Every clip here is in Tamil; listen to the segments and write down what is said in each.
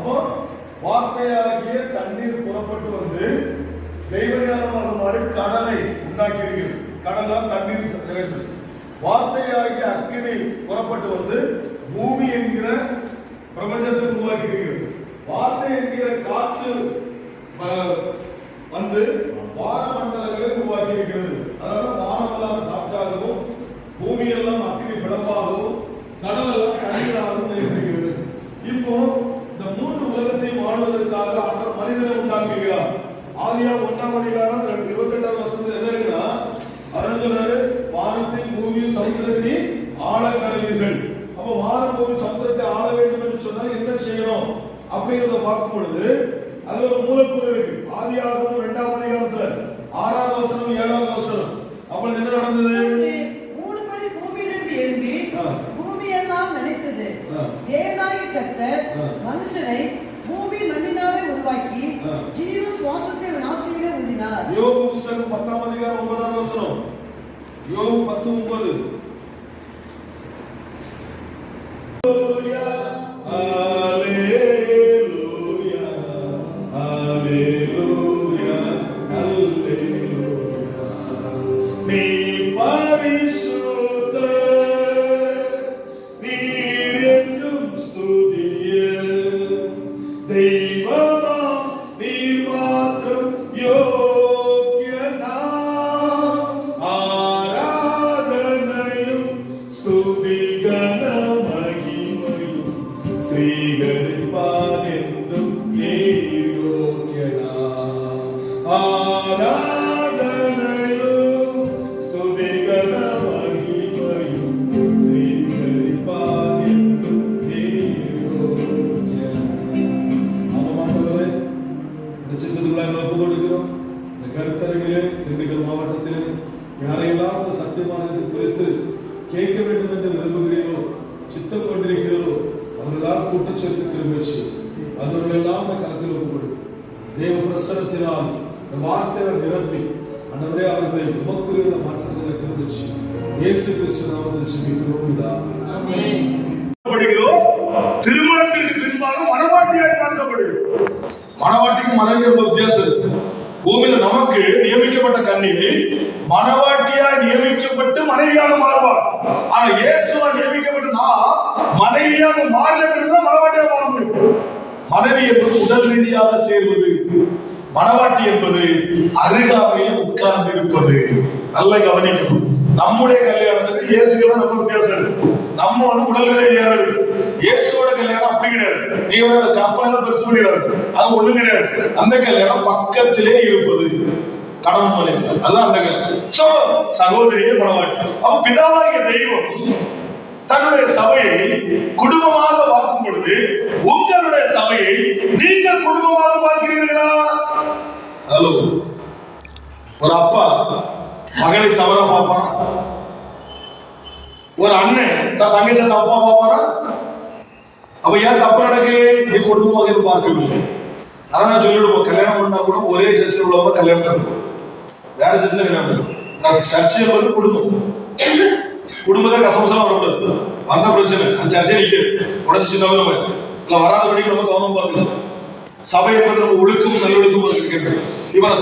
அப்போ வார்த்தையாகிய தண்ணீர் புறப்பட்டு வந்து தெய்வஞானமாக மாறி கடலை உண்டாக்கி இருக்கிறது. கடலாம் தண்ணீர் நிறைந்தது. வார்த்தையாகிய அக்கினி புறப்பட்டு வந்து பூமி என்கிற பிரபஞ்சத்தை உருவாக்கி இருக்கிறது. வார்த்தை என்கிற காற்று வந்து வானமண்டலங்களை உருவாக்கி இருக்கிறது. அதாவது வானமெல்லாம் காற்றாகவும் பூமி எல்லாம் அக்கினி பிளப்பாகவும் கடல் எல்லாம் தண்ணீராகவும் இருக்கிறது. இப்போ இந்த மூன்று உலகத்தையும் ஆளுவதற்காக அவர் மனிதனை உண்டாக்குகிறார். ஆதியா 1ஆம் அதிகாரம் 28வது வசனத்தில் என்ன இருக்குன்னா, அவர் சொல்றாரு, வானத்தையும் பூமியும் சமுத்திரத்தையும் ஆள கடவீர்கள். அப்ப வானம் பூமி சமுத்திரத்தை ஆள வேண்டும் என்று சொன்னால் என்ன செய்யணும் அப்படிங்கிறத பார்க்கும் பொழுது அதுல ஒரு மூலக்கூறு இருக்கு. ஆதியாகமம் 2ஆம் அதிகாரத்துல 6வது வசனம் 7வது வசனம். அப்பொழுது என்ன நடந்தது? மூடுபடி பூமியிலிருந்து எழும்பி பூமி எல்லாம் நினைத்தது. தேவனாகிய கர்த்தர் மனுஷனை பூமி மண்ணினாலே உருவாக்கி ஜீவ சுவாசத்தை நாசியிலே ஊதினார். யோபு புத்தகம் 10ஆம் அதிகாரம் 9வது வசனம். யோபு 10:9. திண்டுக்கல் மாவட்டத்திலே யாரையெல்லாம் இந்த சத்தியமானது குறித்து கேட்க வேண்டும் என்று விரும்புகிறீர்களோ, சித்தம் கொண்டிருக்கிறீர்களோ, அவர்களெல்லாம் கூட்டு சேர்த்து கிருமிச்சு அவர்களெல்லாம் கருத்தில் ஒப்புக்கொடு. தேவ பிரசனத்தினால் வார்த்தையை நிரப்பி அன்றவரே அவர்களை உமக்குரிய மாற்றங்களை கிருமிச்சு இயேசு கிறிஸ்து நாமத்தில் ஜெபிக்கிறோம் பிதாவே. திருமணத்திற்கு பின்பாக மணவாட்டியாய் மாற்றப்படுகிறோம். மணவாட்டிக்கு மனைவி ரொம்ப வித்தியாசம் இருக்கு. பூமியில நமக்கு நியமிக்கப்பட்ட கன்னிகை மணவாட்டியாய் நியமிக்கப்பட்டு மனைவியாக மாறுவார். ஆனா இயேசுவா நியமிக்கப்பட்டு நான் மனைவியாக மாறின பிறகுதான் மணவாட்டியாக மாற முடியும். மனைவி என்பது உடல் ரீதியாக சேர்வது, மணவாட்டி என்பது அருகாமையில் உட்கார்ந்து இருப்பது. நல்ல கவனிக்கணும். நம்முடைய கல்யாணத்துக்கு இயேசுக்கு ரொம்ப வித்தியாசம் இருக்கு. நம்ம ஒண்ணு உடல்நிலை ஏறது. இயேசுவோட கல்யாணம் அப்படி கிடையாது. நீ ஒரு கற்பனை பெருசு பண்ணிடாது, அது ஒண்ணு கிடையாது. அந்த கல்யாணம் பக்கத்திலே இருப்பது கணவன் மனைவி, அதுதான் அந்த கல்யாணம். சோ சகோதரியே மணவாட்டி. அப்ப பிதாவாகிய தெய்வம் தன்னுடைய சபையை குடும்பமாக பார்க்கும் பொழுது உங்களுடைய சபையை நீங்கள் குடும்பமாக பார்க்கிறீர்களா? ஹலோ, ஒரு அப்பா மகனை தவறா பார்ப்பாரா? ஒரு அண்ணன் தன் தங்கச்சி தப்பா பார்ப்பாரா? அப்ப ஏன் தப்பு நடக்கு? நீ குடும்பமாக பார்க்கவில்லை. அதான் சொல்லிடுவோம், கல்யாணம் பண்ணா கூட ஒரே சர்ச்சில் உள்ளவங்க கல்யாணம் பண்ணணும், வேற சர்ச்சில் கல்யாணம் பண்ணணும். சர்ச்சை என்பது குடும்பம். குடும்பத்தை கசமசலாம் வரக்கூடாது. வந்த பிரச்சனை அந்த சர்ச்சை நிக்க உடஞ்சிச்சு இல்ல வராத படிக்க ரொம்ப கவனம் பார்க்கணும். சபை என்பது நம்ம ஒழுக்கம் நல்லொழுக்கம் இருக்கின்றது. இவரை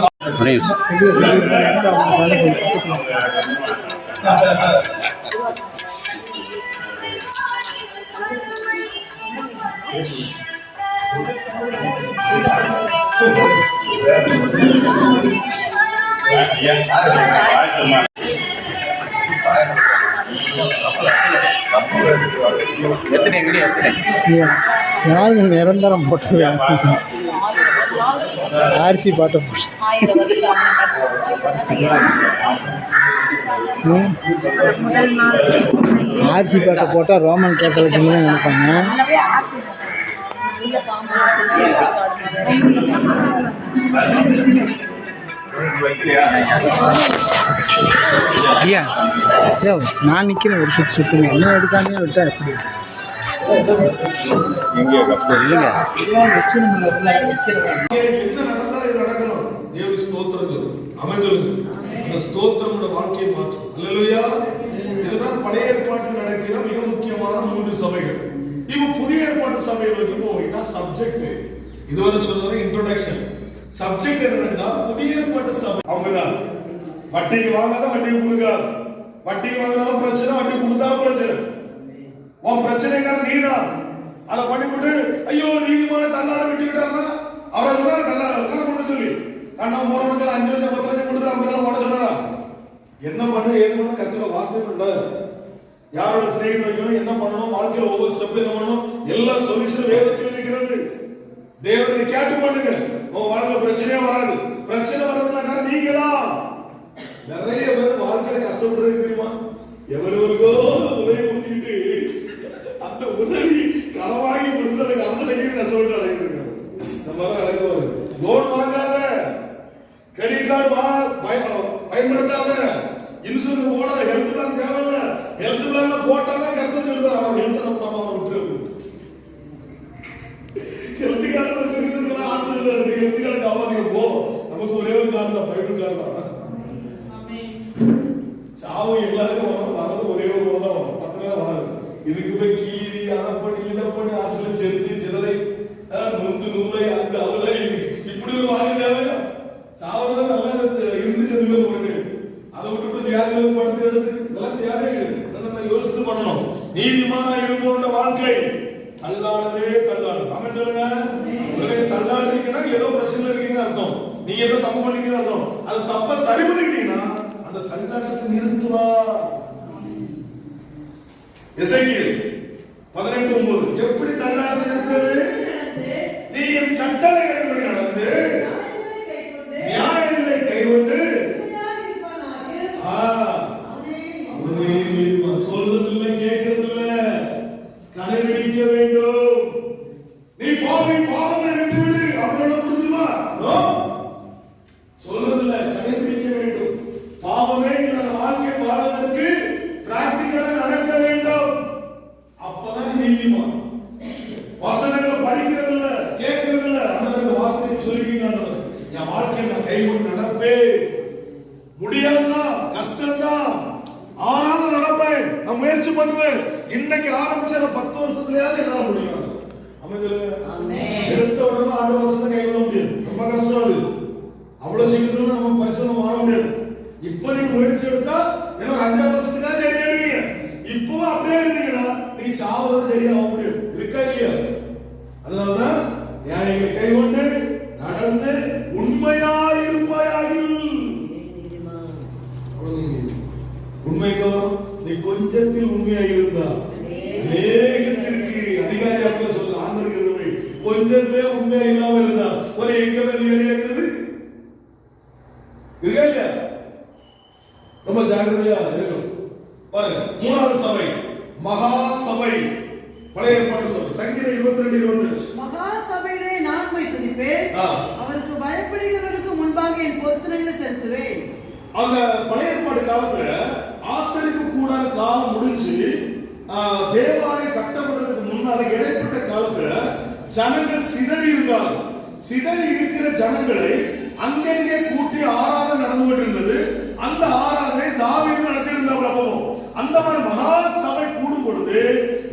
யாருக்கு நிரந்தரம் போட்டது ஆர்சி பாட்டை ஆர்சி பாட்டை போட்டால் ரோமன் கேத்தலிக் தான் நினைப்பாங்க. ஐயா ஐயோ, நான் நிற்கிறேன் ஒரு சுற்றுங்க, என்ன எடுக்காமே விட்டா எப்படி? என்ன நடந்தாலும் இது நடக்கணும். தேவ ஸ்தோத்திரம் அமைஞ்சலுங்க. அந்த ஸ்தோத்திரம் வாழ்க்கையை மாற்றும். அல்லேலூயா. இதுதான் பழைய ஏற்பாட்டில் நடக்கிற மிக முக்கியமான 3 சபைகள். இப்ப புதிய ஏற்பாட்டு சபைகளுக்கு போய் இதான் சப்ஜெக்ட். இதுவரை சொல்றது இன்ட்ரோடக்ஷன். சப்ஜெக்ட் என்னன்னா புதிய ஏற்பாட்டு சபை. அவங்க தான் வட்டிக்கு வாங்காத வட்டிக்கு கொடுக்காது, வட்டிக்கு வாங்கினாலும் பிரச்சனை, வட்டி கொடுத்தாலும் பிரச்சனை. உன் பிரச்சனைக்கார நீதான். அதை பண்ணிவிட்டு ஐயோ நீதிமான தள்ளாட விட்டுக்கிட்டாருன்னா அவரை சொன்னார் கண்ணை கொடுக்க சொல்லி கண்ணா போறவனுக்கு 5 லட்சம் 10 லட்சம் கொடுத்து அவங்க ஓட சொன்னாரா? என்ன பண்ண ஏது பண்ண கத்துல வார்த்தை இல்ல. யாரோட சிநேகம் வைக்கணும், என்ன பண்ணணும், வாழ்க்கையில ஒவ்வொரு ஸ்டெப் என்ன பண்ணணும், எல்லா சொல்யூஷன் வேதத்தில் இருக்கிறது. தேவனை கேட்டு பண்ணுங்க, உங்க வாழ்க்கையில பிரச்சனையே வராது. பிரச்சனை வர்றதுனா நீங்க தான். நிறைய பேர் வாழ்க்கையில கஷ்டப்படுறது தெரியுமா? எவருக்கோ உதவி பண்ணிட்டு அந்த உதவி களவாகி கொடுத்து அந்த கடனையே கஷ்டப்பட்டு அடைகிறாங்க. நம்ம அடைகிறது லோன் வாங்காத, கிரெடிட் கார்டு பயன்படுத்தாத, இன்சூரன்ஸ் போடாத, ஹெல்த் பிளான் தேவையில்ல. ஹெல்த் பிளான் போட்டாதான் கருத்து சொல்லுவாங்க. அவன் ஹெல்த் நம்ம விட்டு ஹெல்த் கார்டு வச்சிருக்கிறதுல ஆனது இல்லை. ஹெல்த் கார்டுக்கு ஆவாதீங்க போ. நமக்கு ஒரே ஒரு கார்டு தான், பைபிள் கார்டு தான். சாவு எல்லாருக்கும் வரும், வரது ஒரே ஒரு முறை தான் வரும், 10 நேரம் வராது. இதுக்கு போய் கீரி அதை பண்ணி இதை பண்ணி ஆற்றுல செலுத்தி சிதறை நொந்து நூலை அந்த அவளை இப்படி ஒரு வாங்கி தேவையா? சாவுறது நல்லா இருந்துச்சு. அது பேர் ஒன்று அதை விட்டுட்டு வியாதிகள் படுத்து எடுத்து இதெல்லாம் தேவையே கிடையாது. நம்ம யோசித்து பண்ணணும். நீதிமானா இருப்போன்ற வாழ்க்கை தள்ளாடவே தள்ளாடு. அவன் சொல்லுங்க, தள்ளாடுறீங்கன்னா ஏதோ பிரச்சனை இருக்கீங்கன்னு அர்த்தம். நீங்க ஏதோ தப்பு பண்ணீங்கன்னு அர்த்தம். அது தப்ப சரி பண்ணிட்டீங்கன்னா அந்த தள்ளாட்டத்தை நிறுத்துவா. எசேக்கியேல் 18:9 எப்படி தள்ளாட்டத்தை நிறுத்துறது? நீ என் கட்டளைகளின்படி நடந்து நியாயங்களை கைக்கொண்டு சொல்றதில்லை கேட்கறதில்லை கடைபிடிக்க வேண்டும். நீ பாவத்தை விட்டுவிடு அவரோட புரிஞ்சுமா? சொல்றதில்லை, கடைபிடிக்க வேண்டும். பாவமே இல்லாத வாழ்க்கை வாழ்வதற்கு பிராக்டிகலா நடக்க வேண்டும். அப்பதான் நீதிமான். வசனங்களை படிக்கிறது இல்ல, கேட்கறது இல்ல, அந்த வார்த்தையை சொல்லிக்கிட்டு என் வாழ்க்கையை நான் கைகொண்டு நடப்பேன். முடியாதுதான், கஷ்டம்தான், ஆனாலும் நடப்பேன், நான் முயற்சி பண்ணுவேன். இன்னைக்கு ஆரம்பிச்ச 10 வருஷத்துலயாவது என்னால முடியும். எடுத்த உடனே 6 வருஷத்தை கைவிட முடியாது, ரொம்ப கஷ்டம். அது அவ்வளவு சீக்கிரத்துல நம்ம பரிசனம் வாங்க முடியாது. இப்ப நீங்க முயற்சி எடுத்தா ஏன்னா 5 வருஷத்துக்காக சரியா இருக்கீங்க. இப்போ அப்படியே இருந்தீங்கன்னா நீங்க சாவது சரியாக முடியாது, இருக்கா இல்லையா? அதனாலதான் நியாயங்களை கைகொண்டு நடந்து உண்மையாயிருப்பாயாகில். உண்மைக்கோ நீ கொஞ்சத்தில் உண்மையாயிருந்தா அநேகத்திற்கு அதிகாரியாக சொல்ல ஆண்டவர்கள் கொஞ்சத்திலே உண்மையா இல்லாம இருந்தா ஒரு எங்க வெளியேறியது இருக்கா இல்லையா? ரொம்ப ஜாகிரதையா இருக்கணும். பாருங்க, 3வது சபை மகா சபை, பழைய ஏற்பாட்டு சபை. சங்கீதம் 22:20 மகா சபையிலே நான் போய் துதிப்பேன், அவருக்கு பயப்படுகிறவர்களுக்கு முன்பாக என் பொருத்தனைகளை செலுத்துவேன். அந்த பழைய ஏற்பாடு காலத்துல ஆசரிப்பு கூடாத காலம் முடிஞ்சு தேவாலயம் கட்டப்படுறதுக்கு முன்னால இடைப்பட்ட காலத்துல ஜனங்கள் சிதறி இருந்தாங்க. சிதறி இருக்கிற ஜனங்களை அங்கங்கே கூட்டி ஆராதனை நடந்து கொண்டிருந்தது. அந்த ஆராதனை தாவீது நடத்தியிருந்தார். அப்பவும் அந்த மாதிரி மகா சபை கூடும் பொழுது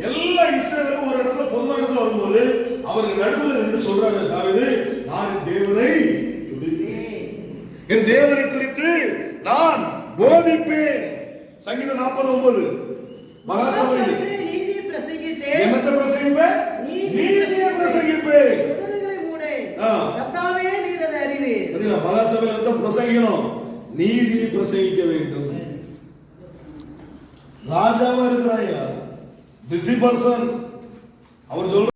எல்லா இஸ்ரவேலும் ஒரு இடத்துல பொது இடத்துல வரும்போது அவர்கள் நடுவில் என்று சொல்றாங்க, தாவீது நான் என் தேவனை துதிப்பேன், என் தேவனை குறித்து நான் போதிப்பேன். சங்கீதம் 49 மகா சபையில் நீதியை பிரசங்கித்தேன். என்னத்தை பிரசங்கிப்பேன்? நீதியை பிரசங்கிப்பேன். உதடுகளை மூடு, கர்த்தாவே நீர் அதை அறிவீர். அதனால மகா சபையில் தான் பிரசங்கிக்கணும், நீதியை பிரசங்கிக்க வேண்டும். ராஜாவா இருக்கிறாயா, பிஸி பர்சன், அவர் சொல்ற